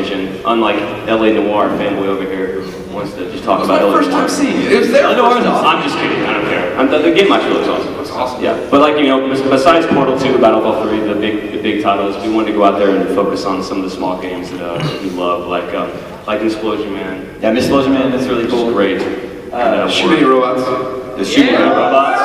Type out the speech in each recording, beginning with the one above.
mention, unlike LA Noir fanboy over here who wants to just talk about LA Noir. It was my first time seeing it. It was there. I'm just kidding, I don't care. The game actually looks awesome. It's awesome. Yeah, but like, you know, besides Portal 2, Battlefield 3, the big titles, we wanted to go out there and focus on some of the small games that we love, like Explosion Man. Yeah, Explosion Man is really cool. It's great. Shooting robots. The shooting robots.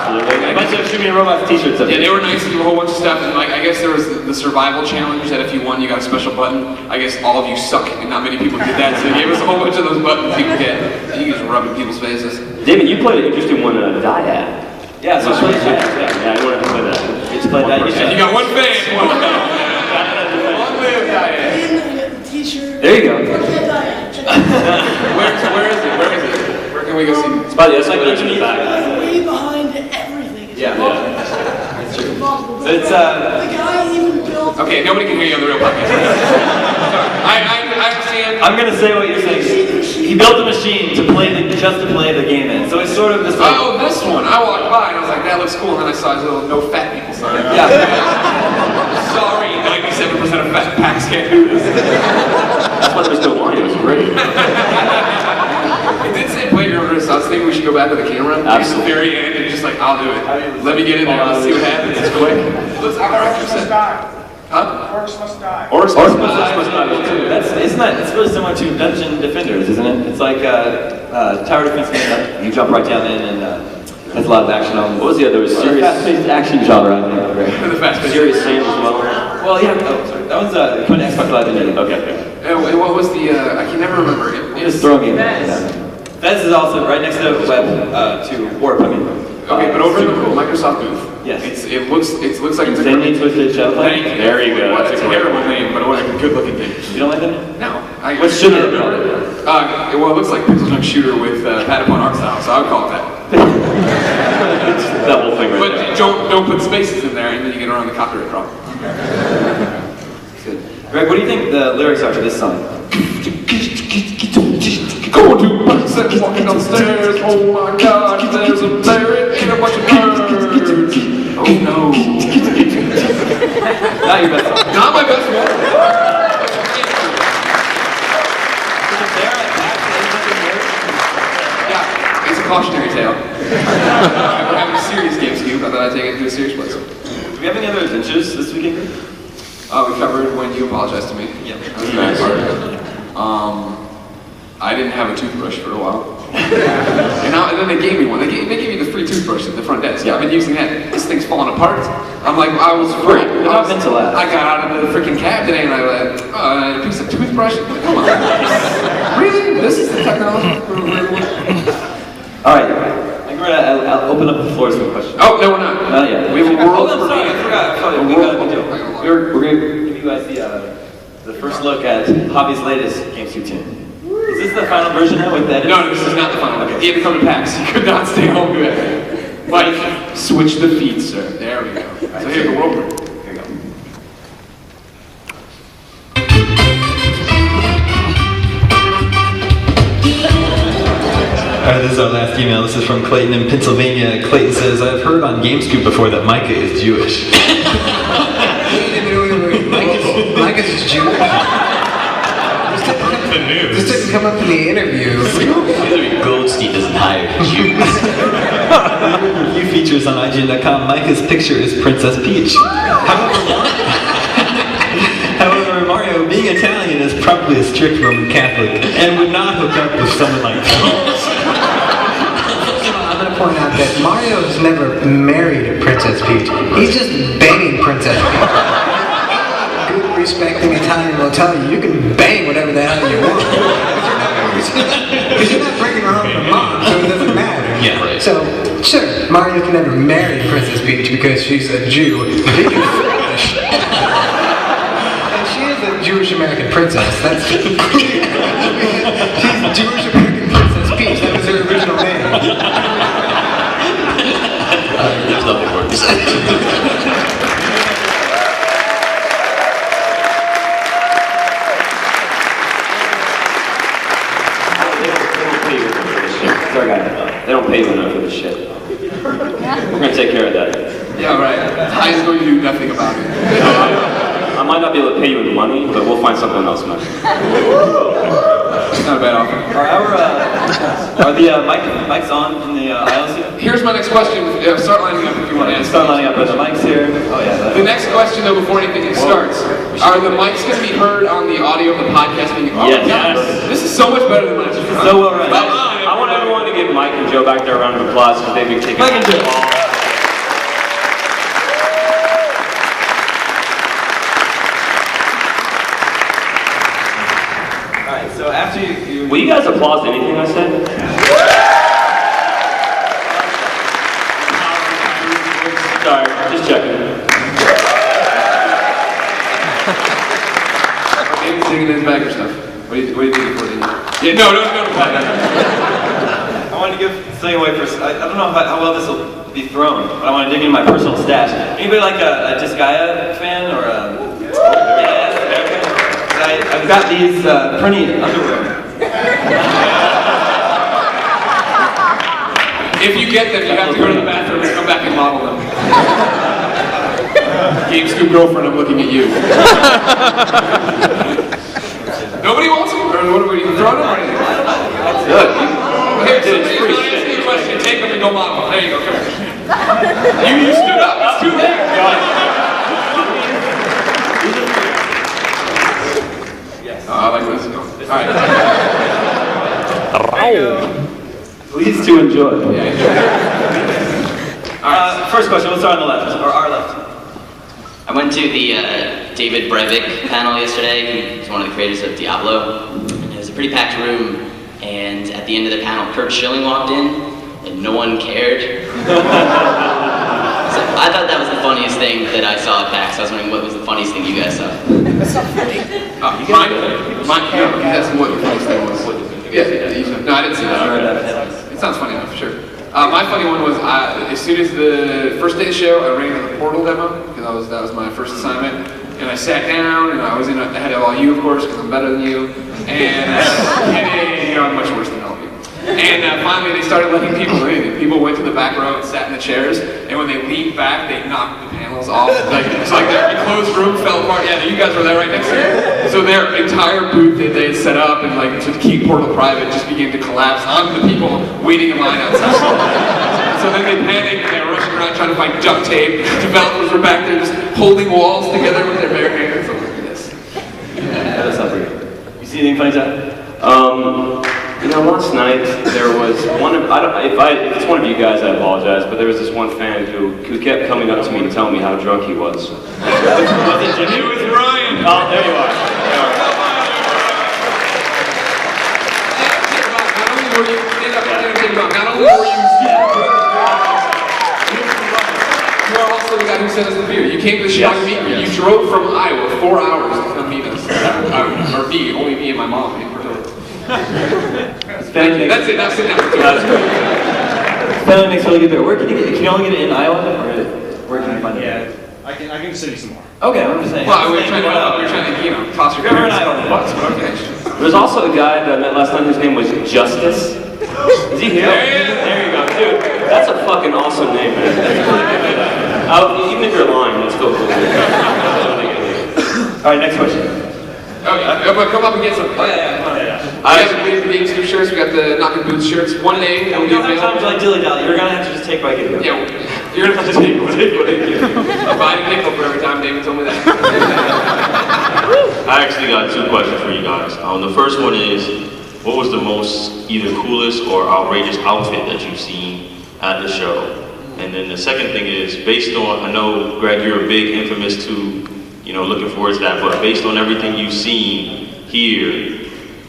Absolutely. A bunch of shooting robots t-shirts up Yeah, there. they were nice to do a whole bunch of stuff, and like I guess there was the survival challenge that if you won, you got a special button. I guess all of you suck, and not many people did that, so they gave us a whole bunch of those buttons you could get. And you can just rub in people's faces. Damon, you played an interesting one, Dyad. Yeah, so I played that. Yeah, I wanted to play that. Get to play that. And you got one fan. One live Dyad. There you go. Where is it? Where is it? Where can we go see? It's by the it's like in the back. Way behind everything. It's Yeah. It's impossible. So it's The guy even built. Okay, nobody can hear you on the real podcast. I understand. I'm gonna say what you're saying. He built a machine to play just to play the game in. So it's sort of this. Oh, this one. I walked by and I was like, that looks cool, and then I saw his little no fat people sign. Yeah. Sorry, 97% of fat PAX can't do this. That's why there's no line. It was great. It did say play your own risk. I was thinking we should go back to the camera. Absolutely. At the very end and just like, I'll do it. Let me get in there. Let's see what happens. It's quick. Let's our director said. Huh? Orcs must die. Orcs must die too. Isn't that? It's really similar to Dungeon Defenders, isn't it? It's like tower defense game. You jump right down in and has a lot of action on. What was the other? It was serious fast-paced action genre, I think. The fast Serious Sam as well. Well, yeah. Oh, sorry. That was when Xbox Live ended. Okay. And what was the? I can never remember. It Just was throwing game. Fez is also right next to Web to Warp. I mean. okay, but over in the Microsoft booth. Yes. It looks like it's a Insanely Twisted Shell. Thank you. There you go. Well, That's it's a a great terrible name, but it was a good-looking game. You don't like that? No. What should it be? Well, it looks like Pixel Junk Shooter with Patapon art style, so I would call it that. That whole thing right But there. don't put spaces in there, and then you get around the copyright problem. Good. Greg, what do you think the lyrics are to this song? Going to PAX East, walking downstairs. Oh my God, there's a there ain't a bunch of nerds. Oh no. Not your best song. Not my best one. Yeah, it's a cautionary tale. We're having a serious games cube. I thought I'd take it to a serious place. Do we have any other adventures this weekend? We covered when you apologized to me. Yeah. That was a nice part. I didn't have a toothbrush for a while. and then they gave me one. They gave me the free toothbrush at the front desk. Yeah. I've been using that. This thing's falling apart. I'm like, I was afraid. They're not meant to last. I got out of the freaking cab today and I went, a piece of toothbrush? Come on. Really? This is the technology? Alright. I'll open up the floors for questions. Oh, no, we're not. Not yet. We have a world I'm sorry, I forgot. We're going to give you guys the first look at Hobby's latest Games 2 tune. Is this the final version now with that? No, this is not the final. Okay. He had to come to PAX. He could not stay home to it. Mike, switch the feed, sir. There we go. Right, So here's the world. Here we go. This is our last email. This is from Clayton in Pennsylvania. Clayton says, I've heard on GameScoop before that Micah is Jewish. Micah is Jewish? This didn't come up in the interview. Goldstein doesn't hire Jews. Review features on IGN.com. Micah's picture is Princess Peach. However, Mario, being Italian, is probably a strict Roman Catholic and would not hook up with someone like Charles. I'm going to point out that Mario has never married Princess Peach. He's just banging Princess Peach. Good, respecting Italian will tell you, you can bang whatever the hell you want. Because you're not bringing her home to mom, so it doesn't matter. Yeah, right. So, sure, Mario can never marry Princess Peach because she's a Jew. And she is a Jewish-American princess. That's clear. She's Jewish-American Princess Peach. That was her original name. There's nothing more to say. They don't pay you enough for this shit. We're gonna take care of that. Yeah, right. I is going to do nothing about it. I might not be able to pay you in money, but we'll find something else, man. Not a bad offer. Are the mics on in the aisles here? Here's my next question. Start lining up if you want to ask. Start lining up with the mics here. Oh yeah. The next question, though, before anything starts, are the mics going to be heard on the audio of the podcast being Yes. This is so much better than last year. So well run. I want everyone to give Mike and Joe back there a round of applause because they've been taking Mike and Joe. Alright, so after you... Will you guys applaud anything I said? Sorry, just checking. Maybe singing his back or stuff. What do you think before the Yeah, no. I wanted to give something away first. I don't know how well this will be thrown, but I want to dig into my personal stash. Anybody like a Disgaea fan or a... Yeah, I've got these printy underwear. If you get them, you have to go to the bathroom and come back and model them. Game Scoop girlfriend, I'm looking at you. Nobody wants them? Or what are we throwing them or anything? Good. Here, so if I ask you a question, take them and go model them. There you go, come here. You stood up, it's too late. Yes. Oh, I like where this is going. Alright. Please to enjoy. First question, let's start on the left, or our left. I went to the David Brevik panel yesterday. He's one of the creators of Diablo. And it was a pretty packed room, and at the end of the panel, Kurt Schilling walked in, and no one cared. So I thought that was the funniest thing that I saw at PAX. I was wondering what was the funniest thing you guys saw. Mine, that's what the funniest thing was. Yeah, no, I didn't see that. It sounds funny enough, sure. My funny one was as soon as the first day of the show, I ran into the Portal demo because that was my first assignment, and I sat down and I was ahead of all you, of course, because I'm better than you, and I'm much worse than all of you. And finally, they started letting people in. And people went to the back row and sat in the chairs, and when they leaned back, they knocked the panels off. It's like the closed room fell apart. Yeah, you guys were there right next to me. So their entire booth that they had set up and to keep Portal private just began to collapse onto the people waiting in line outside. So then they panicked and they were rushing around trying to find duct tape. Developers were back there just holding walls together with their bare hands. So like this. That's not pretty good. You see anything funny, John? Last night there was one of, if it's one of you guys, I apologize, but there was this one fan who kept coming up to me and telling me how drunk he was. Was it Jimmy? It was Ryan. Oh, there you are. Not only were you you are also the guy who sent us the beer. You came to the Chicago meet me. You drove from Iowa 4 hours to come meet us. Or only me and my mom in particular. Thank you. That's it. That's it. That's great. Family makes really good beer. Where can you only get it in Iowa, or where can you find it? Yeah, I can send you some more. Okay, I'm just saying. Well, we're trying to toss your Remember in parents. Iowa. There's also a guy that I met last night whose name was Justice. Is he here? There you go, dude. That's a fucking awesome name, man. Even if you're lying, it's still cool. All right, next question. But come up and get some. I have the Game Scoop shirts. We got the Knockin' Boots shirts. One day. We don't have time to dilly dally. You're gonna have to just take what I give you. Yeah, you're gonna have to take what I give you. I'm buying a nickel for every time David told me that. I actually got 2 questions for you guys. The first one is, what was the most either coolest or outrageous outfit that you've seen at the show? And then the second thing is, based on, I know, Greg, you're a big infamous to, looking forward to that, but based on everything you've seen here,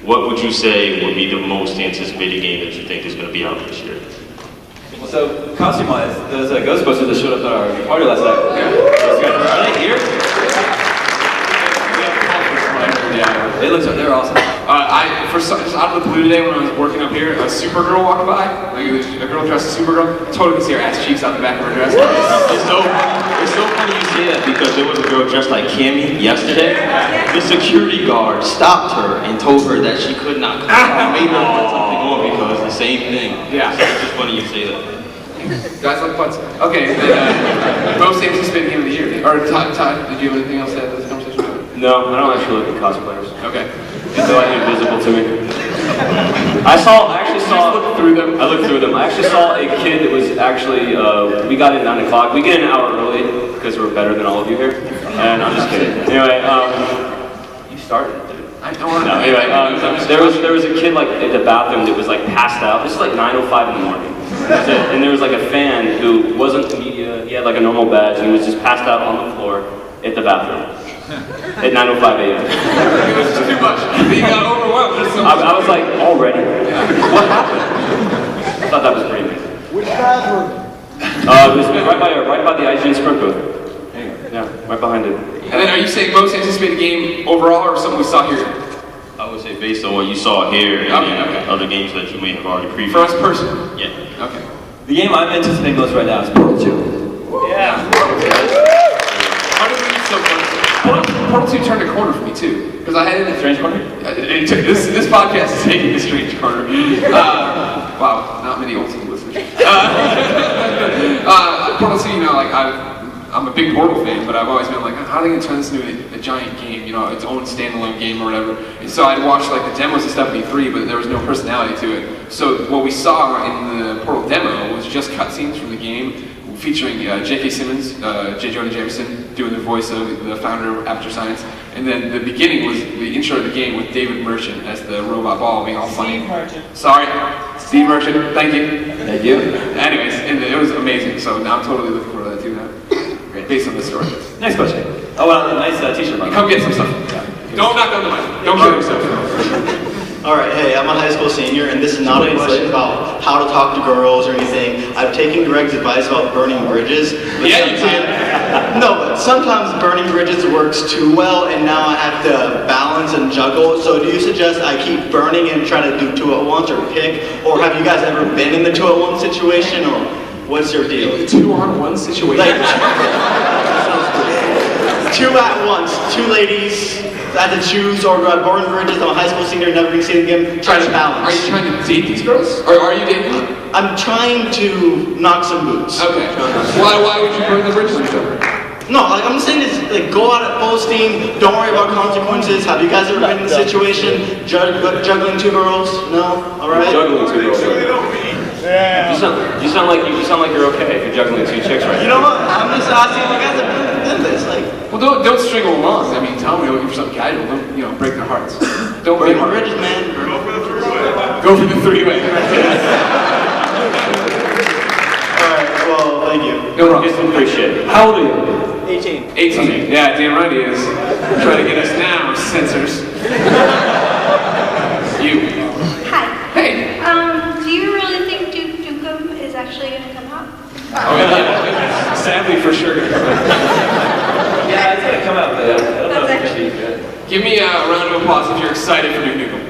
what would you say would be the most anticipated game that you think is going to be out this year? So, costume-wise, those Ghostbusters that showed up at our party last night. Are they here? Yeah, they're awesome. Just out of the blue today when I was working up here, a Supergirl walked by. A girl dressed as Supergirl. Totally could see her ass cheeks out the back of her dress. It's so funny you say that because there was a girl dressed like Cammy yesterday. The security guard stopped her and told her that she could not come out. Made her put something on because the same thing. Yeah. So it's just funny you say that. Guys like butts. Okay, then most anticipated game of the year. Or Todd, did you have anything else to add to this conversation? No, I don't actually look at cosplayers. Okay. They're like invisible to me. I actually saw. Look through them. I looked through them. I actually saw a kid that was actually. We got in 9 o'clock. We get in an hour early because we're better than all of you here. And I'm just kidding. Anyway, you started. I don't want to. No, anyway, there was a kid like at the bathroom that was like passed out. This is like 9:05 in the morning. And there was like a fan who wasn't the media. He had like a normal badge. And he was just passed out on the floor at the bathroom at 9:05 a.m. It was too much. You got overwhelmed. I was like, already? What happened? I thought that was pretty amazing. Which bathroom? It was right by the IGN sprint booth. Yeah, right behind it. And then are you saying most anticipated game overall or something we saw here? I would say based on what you saw here and Okay. other games that you may have already previewed. For us personally? Yeah. Okay. The game I'm anticipating most right now is Portal 2. Yeah. Portal 2 turned a corner for me too. Because I had it in a strange corner. This podcast is taking a strange corner. Wow, not many old school listeners. Portal 2, you know, like I'm a big Portal fan, but I've always been like, how are they going to turn this into a giant game, you know, its own standalone game or whatever? And so I'd watch like the demos and stuff in E3, but there was no personality to it. So what we saw in the Portal demo was just cutscenes from the game, featuring J.K. Simmons, J. Jonah Jameson, doing the voice of the founder of Aperture Science. And then the beginning was the intro of the game with David Merchant as the robot ball being all funny. Steve Merchant. Sorry, Steve Merchant, thank you. Thank you. Anyways, and it was amazing, so now I'm totally looking forward to that too now. Great, based on the story. Next question. Oh, well, nice t-shirt. Come get some stuff. Don't knock on the mic. Don't kill yourself. Alright, hey, I'm a high school senior, and this is not a question about how to talk to girls or anything. I've taken Greg's advice about burning bridges. But Yeah, you did. No, but sometimes burning bridges works too well, and now I have to balance and juggle. So do you suggest I keep burning and try to do 2 at once, or pick? Or have you guys ever been in the 2 at 1 situation, or what's your deal? 2-on-1 situation? Like, 2 at once, 2 ladies. I had to choose, or do I burn bridges? I'm a high school senior, never gonna see them again. Try to balance. Are you trying to date these girls? Or are you dating them? I'm trying to knock some boots. Okay. Why would you burn the bridges with them? No, like I'm saying is, like, go out at full steam. Don't worry about consequences. Have you guys ever been in a situation juggling 2 girls? No. All right. Juggling 2 girls. Yeah. You sound like you're okay if you're juggling 2 chicks right You now. know what? I'm just asking if you guys have done this. Like, Well, don't string them along. I mean, tell them you're looking for something casual. Don't, you know, break their hearts. Don't break burn their bridges, man. Go for the 3-way. Alright, well, thank you. No problem. Just appreciate it. How old are you? 18. 18. Yeah, damn right he is. Trying to get us now, censors. You. Hi. Hey. Do you really think Duke Nukem is actually going to come out? Oh, yeah. Sadly, for sure. Yeah, it's gonna come out, but I don't know if it's gonna be good. Give me a round of applause if you're excited for Duke Nukem.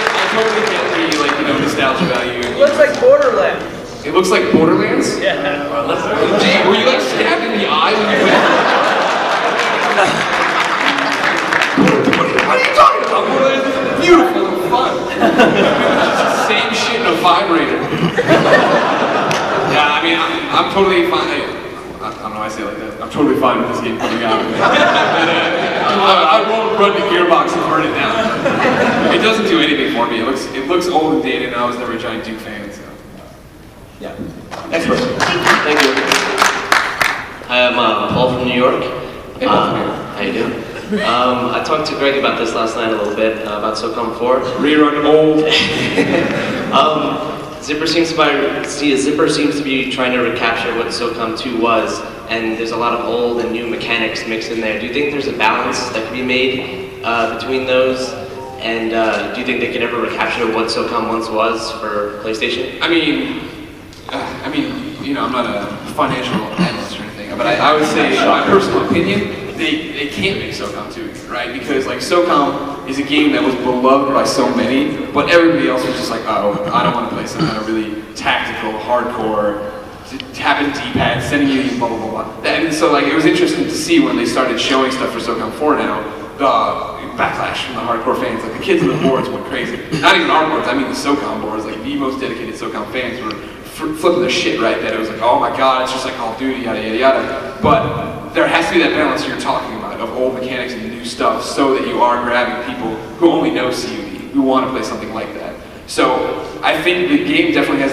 I totally get the, like, you know, nostalgia value. It looks like Borderlands. It looks like Borderlands? Yeah. Gee, were you like stabbed in the eye when you went? What are you talking about? Borderlands is beautiful and fun. It's the same shit in a vibrator. Yeah, I mean, I'm totally fine. I don't know why I say it like that. I'm totally fine with this game coming out. I won't run to Gearbox and burn it down. It doesn't do anything for me. It looks old and dated, and I was never a giant Duke fan. So. Yeah. Next person. Thank you. Hi, I'm Paul from New York. Hey, Paul from New York. How you doing? I talked to Greg about this last night a little bit, about SOCOM 4. Rerun old. Zipper seems to be trying to recapture what SOCOM 2 was, and there's a lot of old and new mechanics mixed in there. Do you think there's a balance that can be made between those? And do you think they could ever recapture what SOCOM once was for PlayStation? I mean, you know, I'm not a financial analyst or anything, but I would say, in my personal opinion, they can't make SOCOM 2, right? Because like SOCOM is a game that was beloved by so many, but everybody else was just like, oh, I don't want to play some kind of really tactical, hardcore, tapping D-pad, sending you blah blah blah blah. And so like it was interesting to see when they started showing stuff for SOCOM 4 now, the backlash from the hardcore fans. Like the kids on the boards went crazy. Not even our boards, I mean the SOCOM boards. Like the most dedicated SOCOM fans were flipping their shit, right? That it was like, oh my god, it's just like Call of Duty, yada yada yada. But there has to be that balance you're talking about of old mechanics and new stuff so that you are grabbing people who only know CUD, who want to play something like that. So I think the game definitely has